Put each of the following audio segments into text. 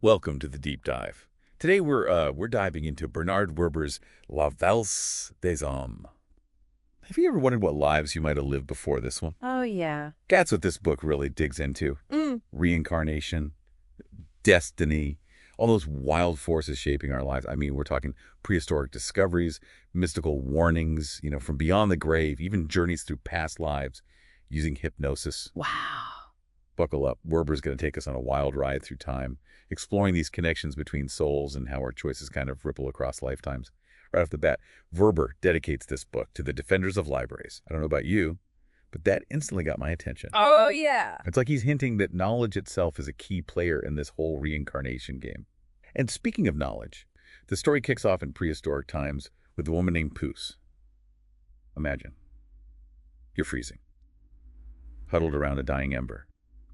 Welcome to the deep dive. Today we're diving into Bernard Werber's La Valse des Âmes. Have you ever wondered what lives you might have lived before this one? Oh, yeah. That's what this book really digs into. Reincarnation, destiny, all those wild forces shaping our lives. I mean, we're talking prehistoric discoveries, mystical warnings, from beyond the grave, even journeys through past lives using hypnosis. Wow. Buckle up. Werber's going to take us on a wild ride through time, exploring these connections between souls and how our choices kind of ripple across lifetimes. Right off the bat, Werber dedicates this book to the defenders of libraries. I don't know about you, but that instantly got my attention. Oh, yeah. It's like he's hinting that knowledge itself is a key player in this whole reincarnation game. And speaking of knowledge, the story kicks off in prehistoric times with a woman named Puss. Imagine, you're freezing, huddled around a dying ember,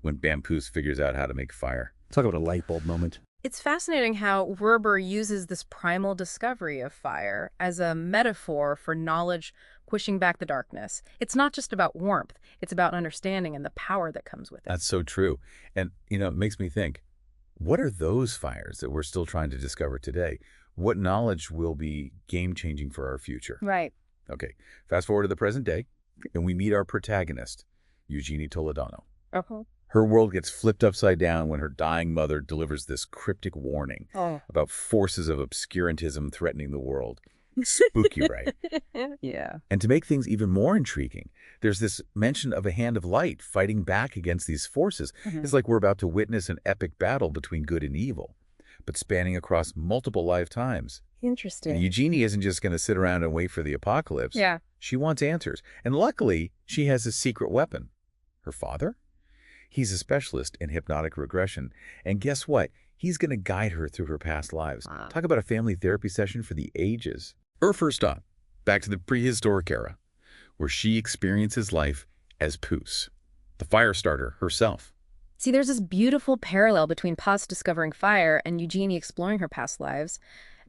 when Bampoos figures out how to make fire. Talk about a light bulb moment. It's fascinating how Werber uses this primal discovery of fire as a metaphor for knowledge pushing back the darkness. It's not just about warmth. It's about understanding and the power that comes with it. That's so true. And, it makes me think, what are those fires that we're still trying to discover today? What knowledge will be game-changing for our future? Right. Okay, fast forward to the present day, and we meet our protagonist, Eugénie Toledano. Her world gets flipped upside down when her dying mother delivers this cryptic warning about forces of obscurantism threatening the world. Spooky, right? Yeah. And to make things even more intriguing, there's this mention of a hand of light fighting back against these forces. It's like we're about to witness an epic battle between good and evil, but spanning across multiple lifetimes. Interesting. And Eugénie isn't just going to sit around and wait for the apocalypse. Yeah. She wants answers. And luckily, she has a secret weapon. Her father? He's a specialist in hypnotic regression. And guess what? He's going to guide her through her past lives. Wow. Talk about a family therapy session for the ages. Her first stop, back to the prehistoric era, where she experiences life as Puss, the fire starter herself. See, there's this beautiful parallel between Paz discovering fire and Eugénie exploring her past lives.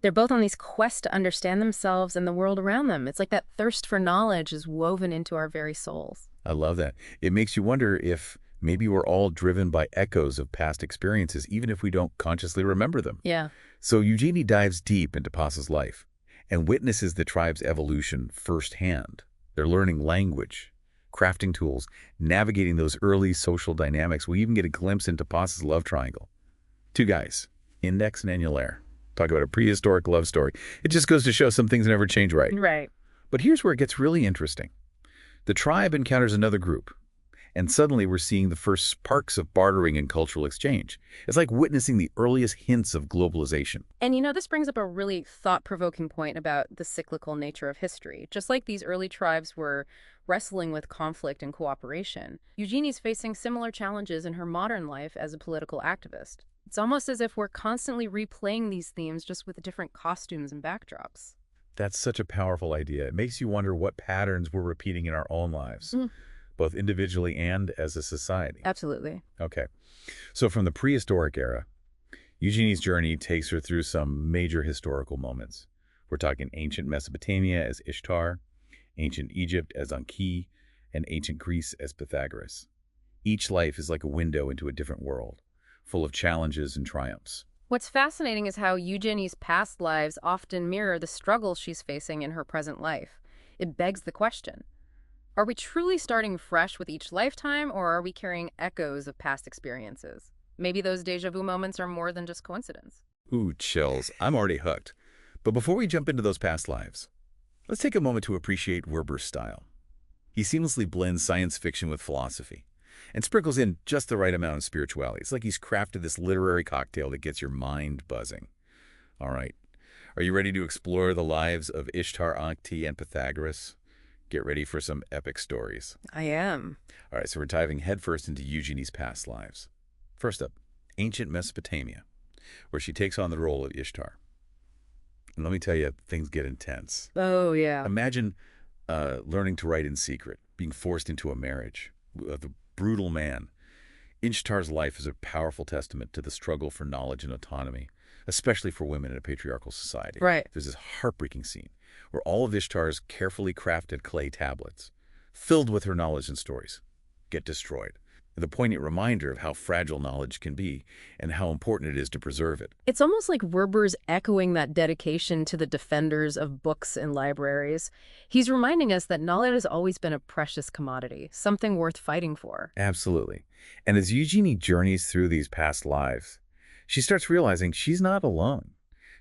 They're both on these quests to understand themselves and the world around them. It's like that thirst for knowledge is woven into our very souls. I love that. It makes you wonder if maybe we're all driven by echoes of past experiences, even if we don't consciously remember them. Yeah. So Eugénie dives deep into Paz's life and witnesses the tribe's evolution firsthand. They're learning language, crafting tools, navigating those early social dynamics. We even get a glimpse into Paz's love triangle. Two guys, index and annulaire. Talk about a prehistoric love story. It just goes to show some things never change, right? Right. But here's where it gets really interesting. The tribe encounters another group, and suddenly we're seeing the first sparks of bartering and cultural exchange. It's like witnessing the earliest hints of globalization. And this brings up a really thought-provoking point about the cyclical nature of history. Just like these early tribes were wrestling with conflict and cooperation, Eugénie's facing similar challenges in her modern life as a political activist. It's almost as if we're constantly replaying these themes just with different costumes and backdrops. That's such a powerful idea. It makes you wonder what patterns we're repeating in our own lives, both individually and as a society. Absolutely. Okay. So from the prehistoric era, Eugenie's journey takes her through some major historical moments. We're talking ancient Mesopotamia as Ishtar, ancient Egypt as Anki, and ancient Greece as Pythagoras. Each life is like a window into a different world, full of challenges and triumphs. What's fascinating is how Eugenie's past lives often mirror the struggles she's facing in her present life. It begs the question, are we truly starting fresh with each lifetime, or are we carrying echoes of past experiences? Maybe those déjà vu moments are more than just coincidence. Ooh, chills. I'm already hooked. But before we jump into those past lives, let's take a moment to appreciate Werber's style. He seamlessly blends science fiction with philosophy and sprinkles in just the right amount of spirituality. It's like he's crafted this literary cocktail that gets your mind buzzing. All right. Are you ready to explore the lives of Ishtar, Anki, and Pythagoras? Get ready for some epic stories. I am. All right, so we're diving headfirst into Eugenie's past lives. First up, ancient Mesopotamia, where she takes on the role of Ishtar. And let me tell you, things get intense. Oh, yeah. Imagine learning to write in secret, being forced into a marriage with a brutal man. Ishtar's life is a powerful testament to the struggle for knowledge and autonomy, especially for women in a patriarchal society. Right. There's this heartbreaking scene where all of Ishtar's carefully crafted clay tablets, filled with her knowledge and stories, get destroyed. the poignant reminder of how fragile knowledge can be and how important it is to preserve it. It's almost like Werber's echoing that dedication to the defenders of books and libraries. He's reminding us that knowledge has always been a precious commodity, something worth fighting for. Absolutely. And as Eugénie journeys through these past lives, she starts realizing she's not alone.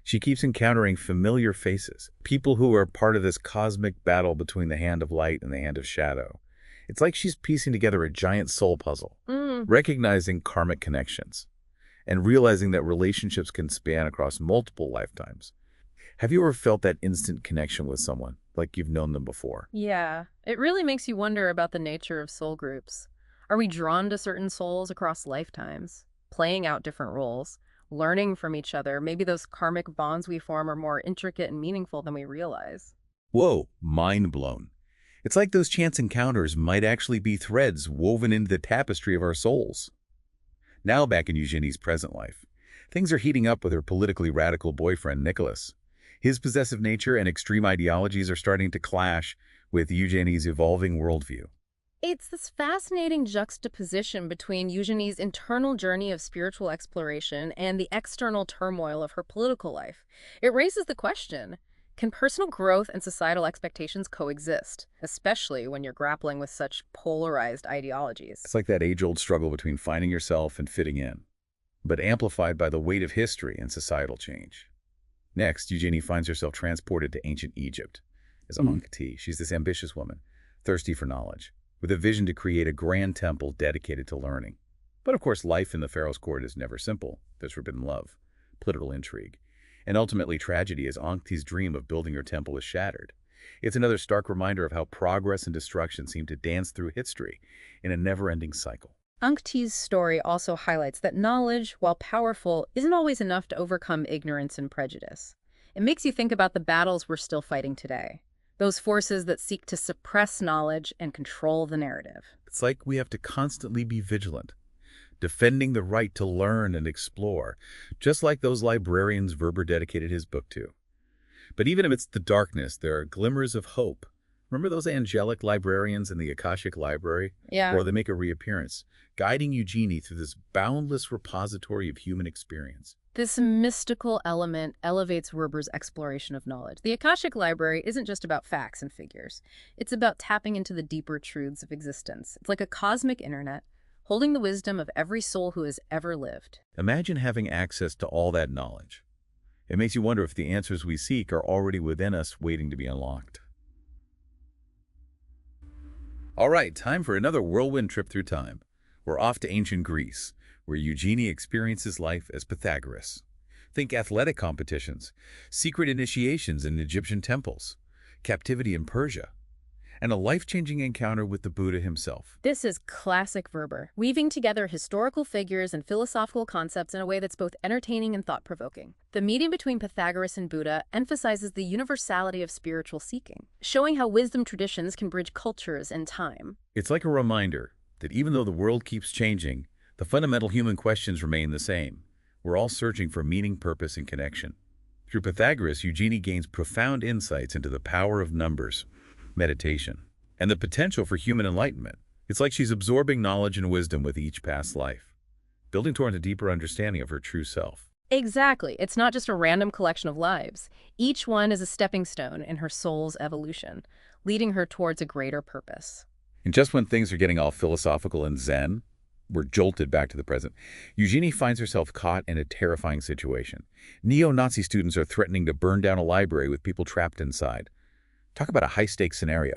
She keeps encountering familiar faces, people who are part of this cosmic battle between the hand of light and the hand of shadow. It's like she's piecing together a giant soul puzzle, recognizing karmic connections, and realizing that relationships can span across multiple lifetimes. Have you ever felt that instant connection with someone, like you've known them before? Yeah, it really makes you wonder about the nature of soul groups. Are we drawn to certain souls across lifetimes, playing out different roles, learning from each other? Maybe those karmic bonds we form are more intricate and meaningful than we realize. Whoa, mind blown. It's like those chance encounters might actually be threads woven into the tapestry of our souls. Now back in Eugénie's present life, things are heating up with her politically radical boyfriend, Nicholas. His possessive nature and extreme ideologies are starting to clash with Eugénie's evolving worldview. It's this fascinating juxtaposition between Eugénie's internal journey of spiritual exploration and the external turmoil of her political life. It raises the question, can personal growth and societal expectations coexist, especially when you're grappling with such polarized ideologies? It's like that age-old struggle between finding yourself and fitting in, but amplified by the weight of history and societal change. Next, Eugénie finds herself transported to ancient Egypt. As Akh-En-Aton, she's this ambitious woman, thirsty for knowledge, with a vision to create a grand temple dedicated to learning. But of course, life in the pharaoh's court is never simple. There's forbidden love, political intrigue, and ultimately tragedy as Akh-En-Aton's dream of building her temple is shattered. It's another stark reminder of how progress and destruction seem to dance through history in a never-ending cycle. Akh-En-Aton's story also highlights that knowledge, while powerful, isn't always enough to overcome ignorance and prejudice. It makes you think about the battles we're still fighting today, those forces that seek to suppress knowledge and control the narrative. It's like we have to constantly be vigilant, defending the right to learn and explore, just like those librarians Werber dedicated his book to. But even amidst the darkness, there are glimmers of hope. Remember those angelic librarians in the Akashic Library? Yeah. Or they make a reappearance, guiding Eugénie through this boundless repository of human experience. This mystical element elevates Werber's exploration of knowledge. The Akashic Library isn't just about facts and figures. It's about tapping into the deeper truths of existence. It's like a cosmic internet, holding the wisdom of every soul who has ever lived. Imagine having access to all that knowledge. It makes you wonder if the answers we seek are already within us, waiting to be unlocked. All right, time for another whirlwind trip through time. We're off to ancient Greece, where Eugénie experiences life as Pythagoras. Think athletic competitions, secret initiations in Egyptian temples, captivity in Persia, and a life-changing encounter with the Buddha himself. This is classic Werber, weaving together historical figures and philosophical concepts in a way that's both entertaining and thought-provoking. The meeting between Pythagoras and Buddha emphasizes the universality of spiritual seeking, showing how wisdom traditions can bridge cultures and time. It's like a reminder that even though the world keeps changing, the fundamental human questions remain the same. We're all searching for meaning, purpose, and connection. Through Pythagoras, Eugénie gains profound insights into the power of numbers, meditation, and the potential for human enlightenment. It's like she's absorbing knowledge and wisdom with each past life, building toward a deeper understanding of her true self. Exactly. It's not just a random collection of lives. Each one is a stepping stone in her soul's evolution, leading her towards a greater purpose. And just when things are getting all philosophical and zen, we're jolted back to the present. Eugénie finds herself caught in a terrifying situation. Neo-Nazi students are threatening to burn down a library with people trapped inside. Talk about a high-stakes scenario.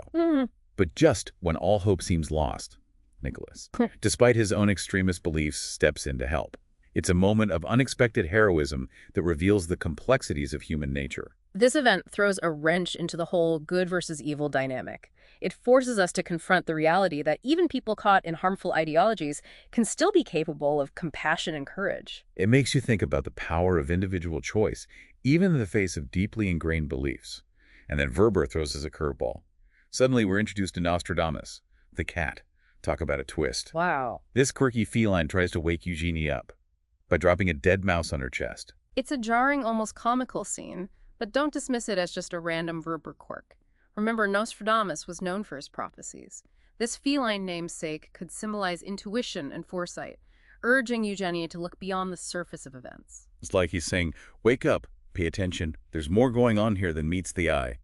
But just when all hope seems lost, Nicholas, despite his own extremist beliefs, steps in to help. It's a moment of unexpected heroism that reveals the complexities of human nature. This event throws a wrench into the whole good versus evil dynamic. It forces us to confront the reality that even people caught in harmful ideologies can still be capable of compassion and courage. It makes you think about the power of individual choice, even in the face of deeply ingrained beliefs. And then Werber throws us a curveball. Suddenly, we're introduced to Nostradamus, the cat. Talk about a twist. Wow. This quirky feline tries to wake Eugénie up by dropping a dead mouse on her chest. It's a jarring, almost comical scene, but don't dismiss it as just a random Werber quirk. Remember, Nostradamus was known for his prophecies. This feline namesake could symbolize intuition and foresight, urging Eugénie to look beyond the surface of events. It's like he's saying, wake up, pay attention. There's more going on here than meets the eye.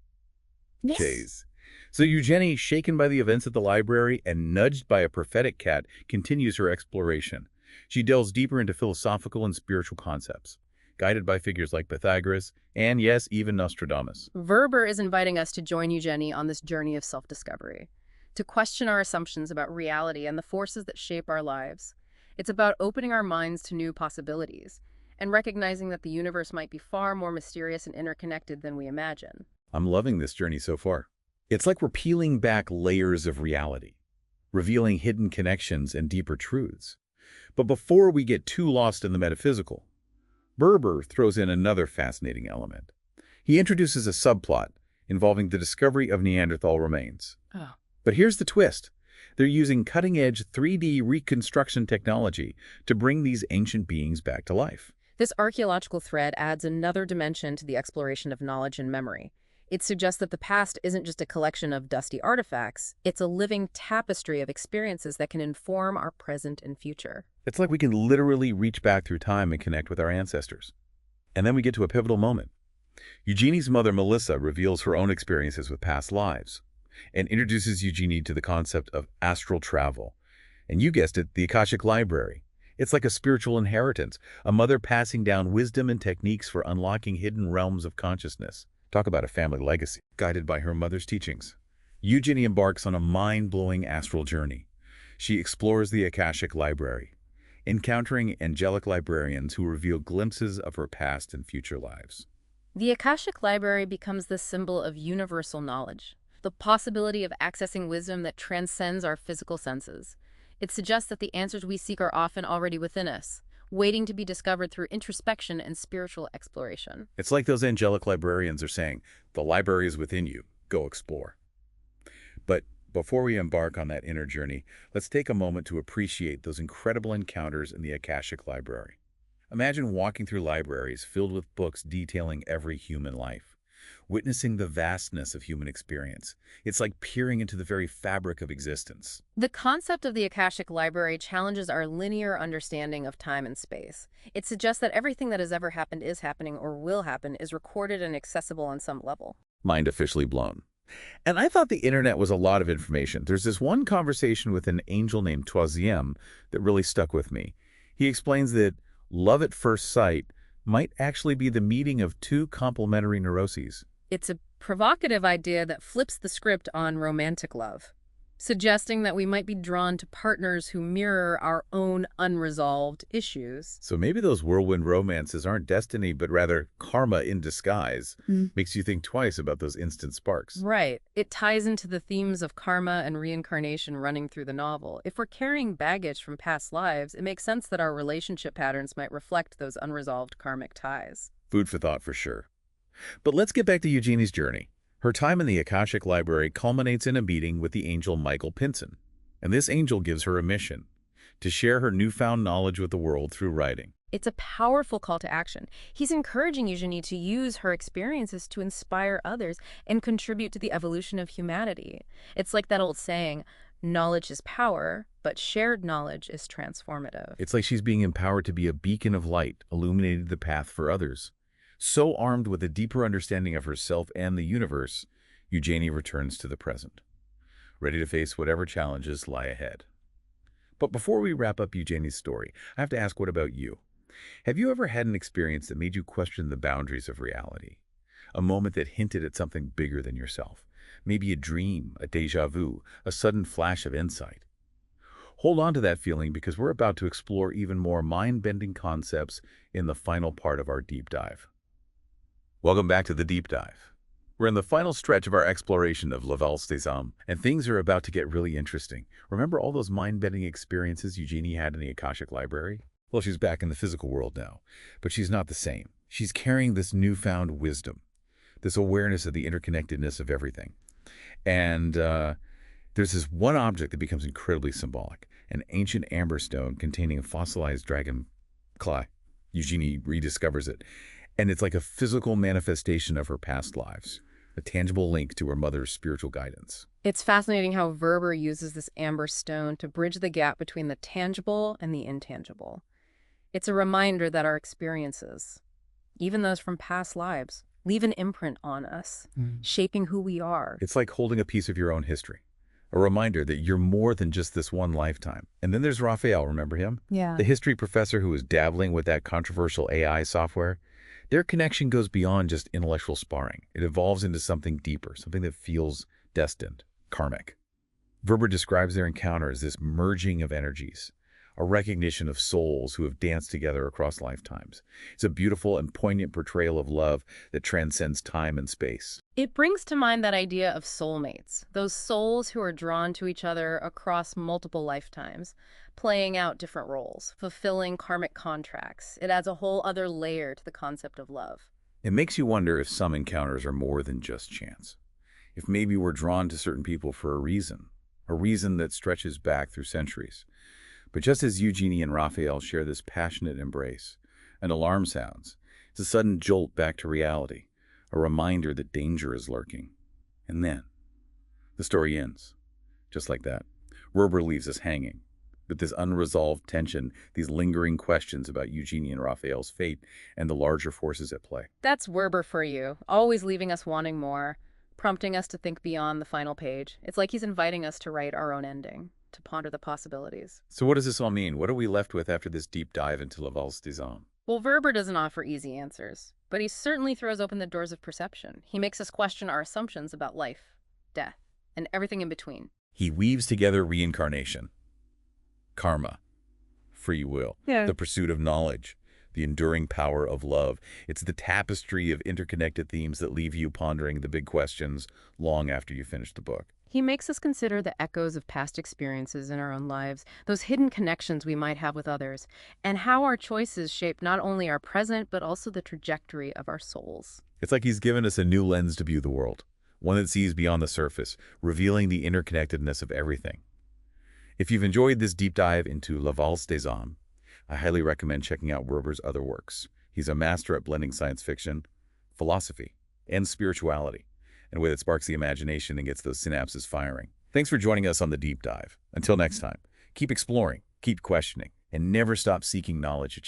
Yes. Jeez. So Eugénie, shaken by the events at the library and nudged by a prophetic cat, continues her exploration. She delves deeper into philosophical and spiritual concepts, guided by figures like Pythagoras and, yes, even Nostradamus. Werber is inviting us to join Eugénie on this journey of self-discovery, to question our assumptions about reality and the forces that shape our lives. It's about opening our minds to new possibilities and recognizing that the universe might be far more mysterious and interconnected than we imagine. I'm loving this journey so far. It's like we're peeling back layers of reality, revealing hidden connections and deeper truths. But before we get too lost in the metaphysical, Werber throws in another fascinating element. He introduces a subplot involving the discovery of Neanderthal remains. Oh. But here's the twist. They're using cutting-edge 3D reconstruction technology to bring these ancient beings back to life. This archaeological thread adds another dimension to the exploration of knowledge and memory. It suggests that the past isn't just a collection of dusty artifacts, it's a living tapestry of experiences that can inform our present and future. It's like we can literally reach back through time and connect with our ancestors. And then we get to a pivotal moment. Eugenie's mother, Melissa, reveals her own experiences with past lives and introduces Eugénie to the concept of astral travel. And you guessed it, the Akashic Library. It's like a spiritual inheritance, a mother passing down wisdom and techniques for unlocking hidden realms of consciousness. Talk about a family legacy. Guided by her mother's teachings, Eugénie embarks on a mind-blowing astral journey. She explores the Akashic Library, encountering angelic librarians who reveal glimpses of her past and future lives. The Akashic Library becomes the symbol of universal knowledge, the possibility of accessing wisdom that transcends our physical senses. It suggests that the answers we seek are often already within us, waiting to be discovered through introspection and spiritual exploration. It's like those angelic librarians are saying, the library is within you, go explore. But before we embark on that inner journey, let's take a moment to appreciate those incredible encounters in the Akashic Library. Imagine walking through libraries filled with books detailing every human life, witnessing the vastness of human experience. It's like peering into the very fabric of existence. The concept of the Akashic Library challenges our linear understanding of time and space. It suggests that everything that has ever happened, is happening, or will happen is recorded and accessible on some level. Mind officially blown. And I thought the internet was a lot of information. There's this one conversation with an angel named Troisième that really stuck with me. He explains that love at first sight might actually be the meeting of two complementary neuroses. It's a provocative idea that flips the script on romantic love, suggesting that we might be drawn to partners who mirror our own unresolved issues. So maybe those whirlwind romances aren't destiny, but rather karma in disguise. Makes you think twice about those instant sparks. Right. It ties into the themes of karma and reincarnation running through the novel. If we're carrying baggage from past lives, it makes sense that our relationship patterns might reflect those unresolved karmic ties. Food for thought for sure. But let's get back to Eugenie's journey. Her time in the Akashic Library culminates in a meeting with the angel Michael Pinson. And this angel gives her a mission: to share her newfound knowledge with the world through writing. It's a powerful call to action. He's encouraging Eugénie to use her experiences to inspire others and contribute to the evolution of humanity. It's like that old saying, knowledge is power, but shared knowledge is transformative. It's like she's being empowered to be a beacon of light, illuminating the path for others. So armed with a deeper understanding of herself and the universe, Eugénie returns to the present, ready to face whatever challenges lie ahead. But before we wrap up Eugenie's story, I have to ask, what about you? Have you ever had an experience that made you question the boundaries of reality? A moment that hinted at something bigger than yourself? Maybe a dream, a déjà vu, a sudden flash of insight. Hold on to that feeling, because we're about to explore even more mind-bending concepts in the final part of our deep dive. Welcome back to the Deep Dive. We're in the final stretch of our exploration of Valse des Âmes, and things are about to get really interesting. Remember all those mind-bending experiences Eugénie had in the Akashic Library? Well, she's back in the physical world now, but she's not the same. She's carrying this newfound wisdom, this awareness of the interconnectedness of everything. And there's this one object that becomes incredibly symbolic, an ancient amber stone containing a fossilized dragon claw. Eugénie rediscovers it. And it's like a physical manifestation of her past lives, a tangible link to her mother's spiritual guidance. It's fascinating how Werber uses this amber stone to bridge the gap between the tangible and the intangible. It's a reminder that our experiences, even those from past lives, leave an imprint on us, shaping who we are. It's like holding a piece of your own history, a reminder that you're more than just this one lifetime. And then there's Raphael, remember him? Yeah. The history professor who was dabbling with that controversial AI software. Their connection goes beyond just intellectual sparring. It evolves into something deeper, something that feels destined, karmic. Werber describes their encounter as this merging of energies, a recognition of souls who have danced together across lifetimes. It's a beautiful and poignant portrayal of love that transcends time and space. It brings to mind that idea of soulmates, those souls who are drawn to each other across multiple lifetimes, playing out different roles, fulfilling karmic contracts. It adds a whole other layer to the concept of love. It makes you wonder if some encounters are more than just chance. If maybe we're drawn to certain people for a reason that stretches back through centuries. But just as Eugénie and Raphael share this passionate embrace, an alarm sounds. It's a sudden jolt back to reality, a reminder that danger is lurking. And then, the story ends. Just like that. Werber leaves us hanging, with this unresolved tension, these lingering questions about Eugénie and Raphael's fate and the larger forces at play. That's Werber for you, always leaving us wanting more, prompting us to think beyond the final page. It's like he's inviting us to write our own ending, to ponder the possibilities. So what does this all mean? What are we left with after this deep dive into La Valse des Âmes? Well, Werber doesn't offer easy answers, but he certainly throws open the doors of perception. He makes us question our assumptions about life, death, and everything in between. He weaves together reincarnation, karma, free will, the pursuit of knowledge, the enduring power of love. It's the tapestry of interconnected themes that leave you pondering the big questions long after you finish the book. He makes us consider the echoes of past experiences in our own lives, those hidden connections we might have with others, and how our choices shape not only our present, but also the trajectory of our souls. It's like he's given us a new lens to view the world, one that sees beyond the surface, revealing the interconnectedness of everything. If you've enjoyed this deep dive into La Valse des Âmes, I highly recommend checking out Werber's other works. He's a master at blending science fiction, philosophy, and spirituality, in a way that sparks the imagination and gets those synapses firing. Thanks for joining us on the deep dive. Until next time, keep exploring, keep questioning, and never stop seeking knowledge.